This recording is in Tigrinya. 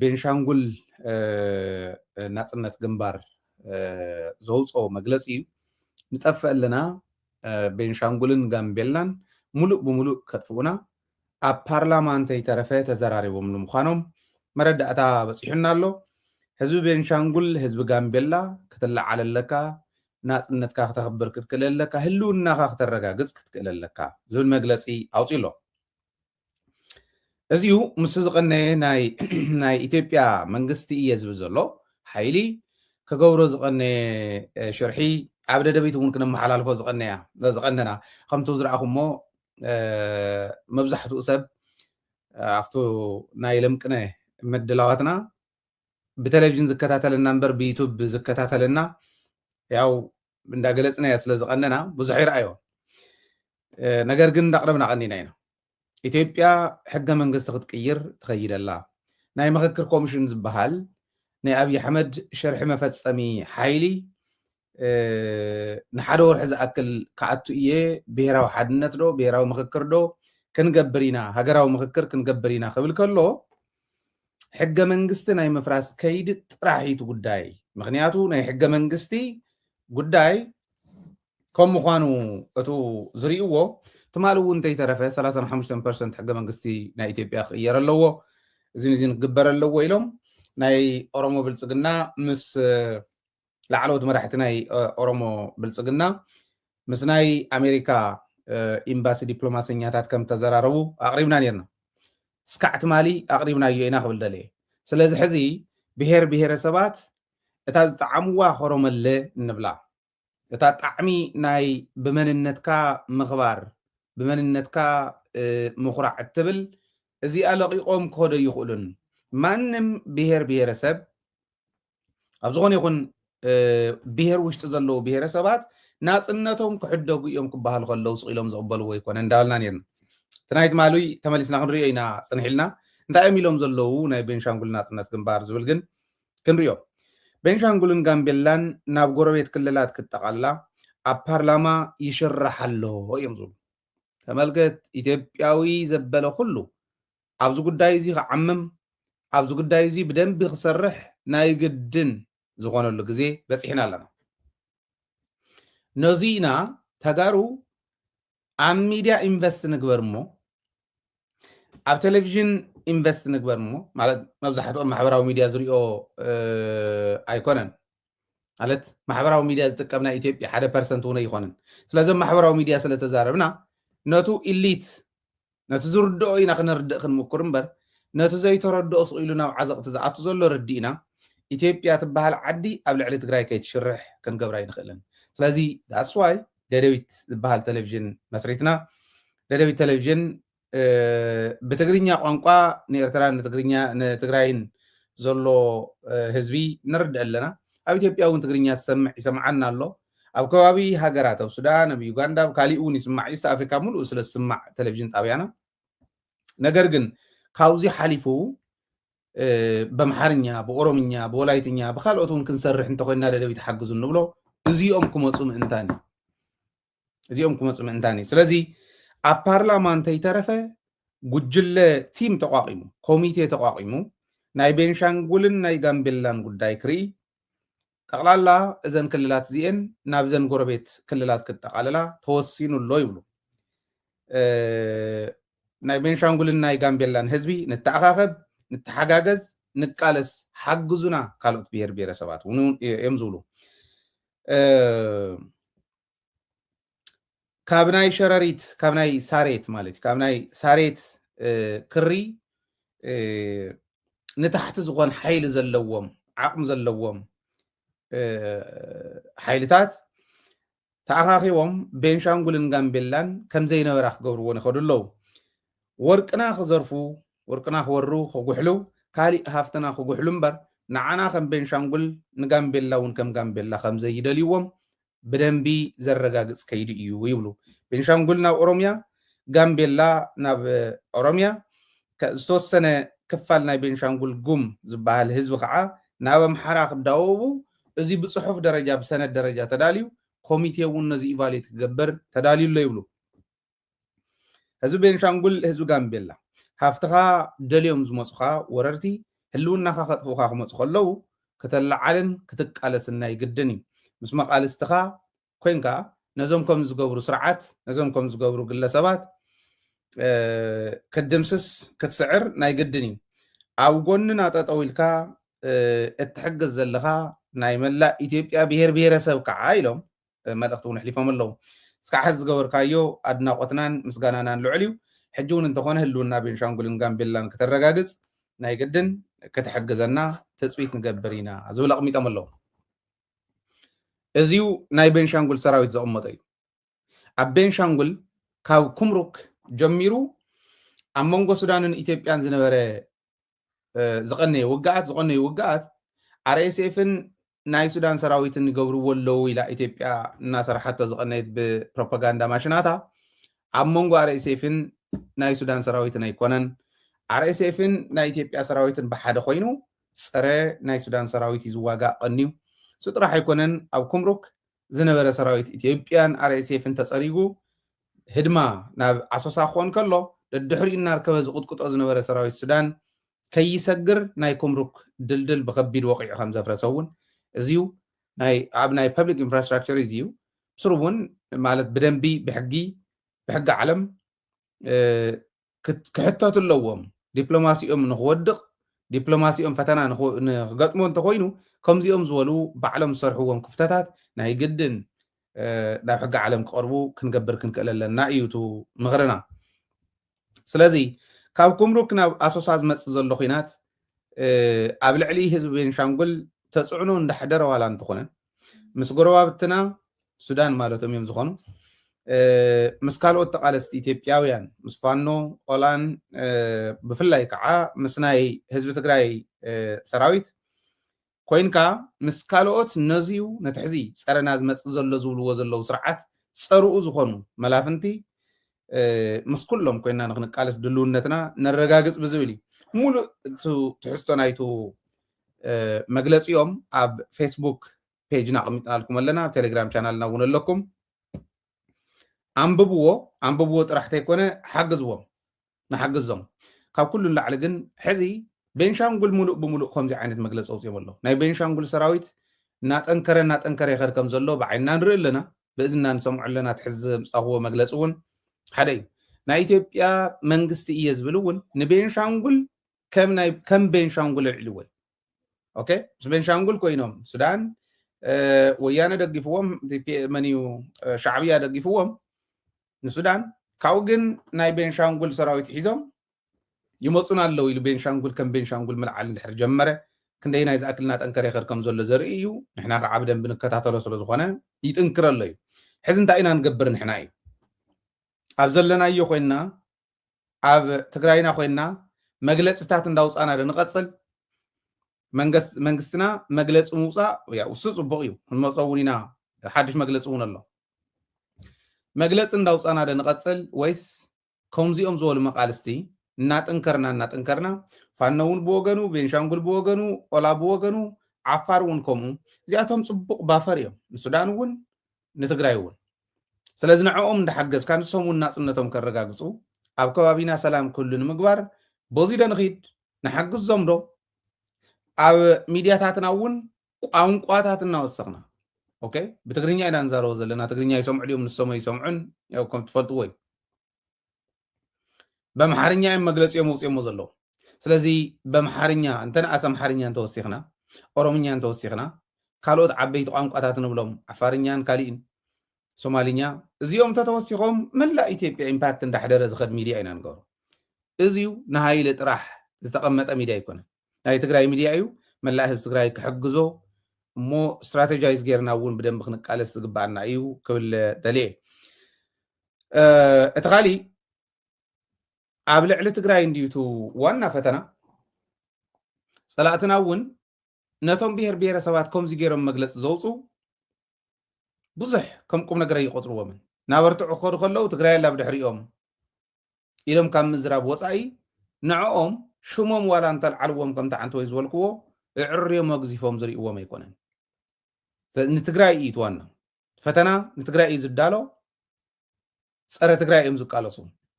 ቤንሻንጉል ናጽነት ግንባር ዘውፅኦ መግለፂ እዩ ንጠፍእ ኣለና ቤንሻንጉልን ጋምቤላን ሙሉእ ብሙሉእ ከጥፍኡና ኣብ ፓርላማ እንተይተረፈ ተዘራሪቦም ንምዃኖም መረዳእታ በፂሑና ኣሎ ህዝቢ ቤንሻንጉል ህዝቢ ጋምቤላ ክትለዓል ኣለካ ናጽነትካ ክተኽብር ክትክእል ኣለካ ህልውናኻ ክተረጋግጽ ክትክእል ኣለካ ዝብል መግለፂ ኣውፂሎ እዚኡ ምስ ዝቐነየ ናይ ኢትዮጵያ መንግስቲ እየ ዝብል ዘሎ ሓይሊ ከገብሮ ዝቐነየ ሽርሒ ኣብ ደደቢት እውን ክነመሓላልፎ ዝቐነና ከምቲ ዝረኣኹሞ መብዛሕትኡ ሰብ ኣብቱ ናይ ለምቅነ ምድላዋትና ብቴሌቪዥን ዝከታተልና እምበር ብዩቱብ ዝከታተልና ያው እንዳገለጽና ስለ ዝቐነና ብዙሕ ይረኣዮ ነገር ግን እንዳቅረብና ቀኒና ኢና ኢትዮጵያ ሕገ መንግስቲ ክትቅይር ትኸይድ ኣላ ናይ ምክክር ኮሚሽን ዝበሃል ናይ ኣብይ ኣሕመድ ሸርሒ መፈጸሚ ሓይሊ ንሓደ ወርሒ ዝኣክል ከኣቱ እየ ብሄራዊ ሓድነት ዶ ብሄራዊ ምክክር ዶ ክንገብር ኢና ሃገራዊ ምክክር ክንገብር ኢና ክብል ከሎ ሕገ መንግስቲ ናይ ምፍራስ ከይዲ ጥራሒቱ ጉዳይ ምክንያቱ ናይ ሕገ መንግስቲ ጉዳይ ከም ምዃኑ እቱ ዝርእዎ ትማል እውን እንተይተረፈ 35% ሕገ መንግስቲ ናይ ኢትዮጵያ ክቅየር ኣለዎ እዚን ክግበር ኣለዎ ኢሎም ናይ ኦሮሞ ብልጽግና ምስ ላዕለዎት መራሕቲ ናይ ኦሮሞ ብልጽግና ምስ ናይ ኣሜሪካ ኤምባሲ ዲፕሎማሰኛታት ከም ተዘራረቡ ኣቅሪብና ነርና ስካዕ ትማሊ ኣቅሪብናዮ ኢና ክብል ደለየ ስለዚ ሕዚ ብሄር ብሄረሰባት እታ ዝጣዕምዋ ኸሮመለ እንብላ እታ ጣዕሚ ናይ ብመንነትካ ምኽባር ብመንነትካ ምኹራዕ እትብል እዚኣ ለቂቆም ክኸዶ ይኽእሉን ማንም ብሄር ብሄረሰብ ኣብ ዝኾነ ይኹን ብሄር ውሽጢ ዘለዉ ብሄረሰባት ናጽነቶም ክሕደጉ እዮም ክበሃሉ ከለዉ ስኢሎም ዝቕበልዎ ይኮነ እንዳበልና ነርና ትናይት ማሉይ ተመሊስና ክንሪኦ ኢና ጽንሒልና እንታይ እዮም ኢሎም ዘለዉ ናይ ቤንሻንጉል ናጽነት ግንባር ዝብል ግን ክንሪኦ ቤንሻንጉልን ጋምቤላን ናብ ጎረቤት ክልላት ክትጠቃልላ ኣብ ፓርላማ ይሽራሕ ኣሎ እዮም ዝብሉ ተመልከት ኢትዮጵያዊ ዘበለ ኩሉ ኣብዚ ጉዳይ እዚ ክዓምም ኣብዚ ጉዳይ እዚ ብደንቢ ክሰርሕ ናይ ግድን ዝኾነሉ ግዜ በፂሕና ኣለና ነዚና ተጋሩ ኣብ ሚድያ ኢንቨስት ንግበር እሞ ኣብ ቴሌቪዥን ኢንቨስት ንግበር እሞ ማለት መብዛሕትኦም ማሕበራዊ ሚድያ ዝሪኦ ኣይኮነን ማለት ማሕበራዊ ሚድያ ዝጥቀምና ኢትዮጵያ 1% እውን ኣይኮነን ስለዚ ማሕበራዊ ሚድያ ስለተዛረብና ነቱ ኢሊት ነቱ ዝርድኦ ኢና ክንርድእ ክንምኩር እምበር ነቱ ዘይተረድኦ ስኢሉ ናብ ዓዘቕቲ ዝኣቱ ዘሎ ርዲእና ኢትዮጵያ ትበሃል ዓዲ ኣብ ልዕሊ ትግራይ ከይትሽርሕ ክንገብራ ይንኽእልን ስለዚ ዳስዋይ ደደቢት ዝበሃል ቴሌቪዥን መስሪትና ደደቢት ቴሌቪዥን ብትግርኛ ቋንቋ ንኤርትራን ንትግራይን ዘሎ ህዝቢ ንርድእ ኣለና ኣብ ኢትዮጵያ እውን ትግርኛ ዝሰምዕ ይሰምዓና ኣሎ ኣብ ከባቢ ሃገራት ኣብ ሱዳን ኣብ ዩጋንዳ ኣብ ካሊእ እውን ይስማዕ ኢስት ኣፍሪካ ሙሉእ ስለ ዝስማዕ ቴሌቪዥን ጣብያና ነገር ግን ካብዚ ሓሊፉ በምሓርኛ ብኦሮምኛ ብወላይትኛ ብካልኦት እውን ክንሰርሕ እንተኮይና ደደቢት ሓግዙ ንብሎ እዚኦም ክመፁ ምእንታኒ ስለዚ ኣብ ፓርላማ እንተይተረፈ ጉጅለ ቲም ተቋቂሙ ኮሚቴ ተቋቂሙ ናይ ቤንሻንጉልን ናይ ጋምቤላን ጉዳይ ክርኢ ጠቅላላ እዘን ክልላት እዚአን ናብ ዘን ጎረቤት ክልላት ክትጠቃለላ ተወሲኑ ኣሎ ይብሉ ናይ ቤንሻንጉልን ናይ ጋምቤላን ህዝቢ ንተኣኻኸብ ንተሓጋገዝ ንቃለስ ሓግዙና ካልኦት ብሄር ብሄረሰባት እዮም ዝብሉ ካብ ናይ ሸረሪት ካብ ናይ ሳሬት ማለት ካብ ናይ ሳሬት ክሪ ንታሕቲ ዝኾን ሓይሊ ዘለዎም ዓቕሚ ዘለዎም ሓይልታት ተኣኻኺቦም ቤንሻንጉልን ጋምቤላን ከም ዘይነበራ ክገብርዎ ይኸዱ ኣለዉ ወርቅና ክዘርፉ ወርቅና ክወሩ ክጉሕሉ ካሊእ ሃፍትና ክጉሕሉ እምበር ንዓና ከም ቤንሻንጉል ንጋምቤላ እውን ከም ጋምቤላ ከም ዘይደልይዎም ብደንቢ ዘረጋግጽ ከይዲ እዩ ይብሉ ቤንሻንጉል ናብ ኦሮምያ ጋምቤላ ናብ ኦሮምያ ዝተወሰነ ክፋል ናይ ቤንሻንጉል ጉም ዝበሃል ህዝቢ ከዓ ናብ ኣምሓራ ክዳወቡ እዚ ብጽሑፍ ደረጃ ብሰነድ ደረጃ ተዳልዩ ኮሚቴ እውን ነዚ ኢቫሉዌት ክገብር ተዳልዩ ኣሎ ይብሉ ህዝቢ ቤንሻንጉል ህዝቢ ጋምቤላ ሃፍትኻ ደልዮም ዝመፁኻ ወረርቲ ህልውናኻ ከጥፍኡኻ ክመፁ ከለዉ ከተላዓልን ክትቃለስና ይግድን እዩ ምስ መቃልስትኻ ኮንካ ነዞም ከም ዝገብሩ ስርዓት ነዞም ከም ዝገብሩ ግለሰባት ክድምስስ ክትስዕር ናይ ግድን እዩ ኣብ ጎንና ጠጠው ኢልካ እትሕግዝ ዘለኻ ናይ መላእ ኢትዮጵያ ብሄር ብሄረሰብ ከዓ ኢሎም መልእኽቲ እውን ኣሕሊፎም ኣለዉ እስካዕ ሕዚ ዝገበርካዮ ኣድናቆትናን ምስጋናናን ልዑል እዩ ሕጂ እውን እንተኾነ ህልውና ቤንሻንጉልን ጋምቤላን ከተረጋግፅ ናይ ግድን ክትሕግዘና ተፅቢት ንገብር ኢና ዝብል ኣቕሚጦም ኣለዉ እዚዩ ናይ ቤንሻንጉል ሰራዊት ዘቕመጠ እዩ ኣብ ቤንሻንጉል ካብ ኩምሩክ ጀሚሩ ኣብ መንጎ ሱዳንን ኢትዮጵያን ዝነበረ ዝቐነየ ውግኣት አርኤስኤፍን ናይ ሱዳን ሰራዊትን ይገብርዎ ኣለዉ ኢላ ኢትዮጵያ እናሰርሓቶ ዝቐነየት ብፕሮፓጋንዳ ማሽናታ ኣብ መንጎ አርኤስኤፍን ናይ ሱዳን ሰራዊትን ኣይኮነን አርኤስኤፍን ናይ ኢትዮጵያ ሰራዊትን ብሓደ ኮይኑ ፀረ ናይ ሱዳን ሰራዊት እዩ ዝዋጋእ ቀኒዩ እሱ ጥራሕ ኣይኮነን ኣብ ኩምሩክ ዝነበረ ሰራዊት ኢትዮጵያን አርኤስኤፍን ተፀሪጉ ህድማ ናብ ኣሶሳ ክኾን ከሎ ደድሕሪኡ እናርከበ ዝቁጥቁጦ ዝነበረ ሰራዊት ሱዳን ከይሰግር ናይ ኩምሩክ ድልድል ብከቢድ ወቂዑ ከም ዘፍረሰ እውን እዚዩ ኣብ ናይ ፐብሊክ ኢንፍራስትራክቸር እዚዩ ስሩ እውን ማለት ብደንቢ ብሕጊ ዓለም ክሕተቱ ኣለዎም ዲፕሎማሲኦም ንክወድቕ ዲፕሎማሲኦም ፈተና ንክገጥሞ እንተኮይኑ ከምዚኦም ዝበሉ ባዕሎም ዝሰርሕዎም ክፍተታት ናይ ግድን ናብ ሕጊ ዓለም ክቐርቡ ክንገብር ክንክእል ኣለና እዩ እቲ ምኽርና ስለዚ ካብ ኩምሩክ ናብ ኣሶሳ ዝመፅእ ዘሎ ኩናት ኣብ ልዕሊ ህዝቢ ቤንሻንጉል ተፅዕኖ እንዳሕደረ ዋላ እንትኾነ ምስ ጎረባብትና ሱዳን ማለቶም እዮም ዝኾኑ ምስ ካልኦት ተቃለስቲ ኢትዮጵያውያን ምስ ፋኖ ኦላን ብፍላይ ከዓ ምስ ናይ ህዝቢ ትግራይ ሰራዊት ኮይንካ ምስ ካልኦት ነዚዩ ነቲ ሕዚ ፀረና ዝመፅእ ዘሎ ዝብልዎ ዘለው ስርዓት ፀርኡ ዝኾኑ መላፍንቲ ምስ ኩሎም ኮይና ንክንቃለስ ድልውነትና ነረጋግፅ ብዝብል እዩ ሙሉእ ትሕዝቶ ናይቱ መግለፂኦም ኣብ ፌስቡክ ፔጅና ኣቐሚጥናልኩም ኣለና ኣብ ቴሌግራም ቻናልና እውን ኣለኩም ኣንብብዎ ጥራሕተ ይኮነ ሓግዝዎም ንሓግዞም ካብ ኩሉ ላዕሊ ግን ሕዚ ቤንሻንጉል ሙሉእ ብሙሉእ ከምዚ ዓይነት መግለፂ ኣውፅኦም ኣሎ ናይ ቤንሻንጉል ሰራዊት እናጠንከረ ይኸድ ከም ዘሎ ብዓይንና ንርኢ ኣለና ብእዝና ንሰምዖ ኣለና ትሕዚ ምፅኣኽዎ መግለፂ እውን ሓደ እዩ ናይ ኢትዮጵያ መንግስቲ እየ ዝብል እውን ንቤንሻንጉል ከም ቤንሻንጉል ኣልዕልዎ ኦኬ ምስ ቤንሻንጉል ኮይኖም ሱዳን ወያነ ደጊፍዎም መንዩ ሻዕብያ ደጊፍዎም ንሱዳን ካብኡ ግን ናይ ቤንሻንጉል ሰራዊት ሒዞም ይመፁና ኣለዉ ኢሉ ቤንሻንጉል ከም ቤንሻንጉል ምልዓል እንድሕር ጀመረ ክንደይ ናይ ዝኣክልና ጠንከረ ይኸድ ከም ዘሎ ዘርኢ እዩ ንሕና ከዓ ብደንቢ ንከታተሎ ስለ ዝኾነ ይጥንክር ኣሎ እዩ ሕዚ እንታይ ኢና ንገብር ንሕና እዩ ኣብ ዘለናዮ ኮይና ኣብ ትግራይና ኮይና መግለፂታት እንዳውፃና ንቐፅል መንግስትና መግለፂ ምውፃእ ውሱ ፅቡቅ እዩ ንመፀ እውን ኢና ሓድሽ መግለፂ እውን ኣሎ መግለፂ እንዳውፃና ንቐፅል ወይስ ከምዚኦም ዝበሉ መቃልስቲ እናጠንከርና ፋኖ እውን ብወገኑ ቤንሻንጉል ብወገኑ ኦላ ብወገኑ ዓፋር እውን ከምኡ እዚኣቶም ፅቡቅ ባፈር እዮም ንሱዳን እውን ንትግራይ እውን ስለዚ ንዕኦም እንዳሓገዝካ ንሶም እውን ናፅነቶም ከረጋግፁ ኣብ ከባቢና ሰላም ክህሉ ንምግባር በዚዶ ንኺድ ንሓግዞም ዶ ኣብ ሚድያታትና እውን ቋንቋታት እናወሰኽና ኦኬ ብትግርኛ ኢና ንዛረቦ ዘለና ትግርኛ ይሰምዑ ድዮም ንሶም ይሰምዑን ያው ከም ትፈልጥዎ እዩ በምሓርኛ እዮም መግለፂኦም መውፅኦሞ ዘለዉ ስለዚ በምሓርኛ እንተነኣሰ ኣምሓርኛ እንተወሲኽና ኦሮምኛ እንተወሲኽና ካልኦት ዓበይቲ ቋንቋታት ንብሎም ዓፋርኛን ካሊእን ሶማሊኛ እዚኦም ተተወሲኾም መላእ ኢትዮጵያ ኢምፓክት እንዳሕደረ ዝኸድ ሚድያ ኢና ንገብሮ እዚዩ ንሃይለ ጥራሕ ዝተቐመጠ ሚድያ ኣይኮነን ናይ ትግራይ ሚድያ እዩ መላእ ህዝቢ ትግራይ ክሕግዞ እሞ ስትራቴጃይዝ ጌርና እውን ብደንቢ ክንቃለስ ዝግባአና እዩ ክብል ደልየ እቲ ካሊእ ኣብ ልዕሊ ትግራይ እንድዩቱ ዋና ፈተና ፀላእትና እውን ነቶም ብሄር ብሄረሰባት ከምዚ ገይሮም መግለፂ ዘውፁ ብዙሕ ከም ቁም ነገር ይቆፅርዎምን ናበርትዑ ክኸዱ ከለዉ ትግራይ ኣላ ብድሕሪኦም ኢሎም ካብ ምዝራብ ወፃኢ ንዕኦም ሽሞም ዋላ እንተልዓልዎም ከምቲ ዓንቲ ወይ ዝበልክዎ እዕርዮም ኣግዚፎም ዝርእዎም ኣይኮነን ንትግራይ እዩ ዋና ፈተና ንትግራይ እዩ ዝዳሎ ፀረ ትግራይ እዮም ዝቃለሱ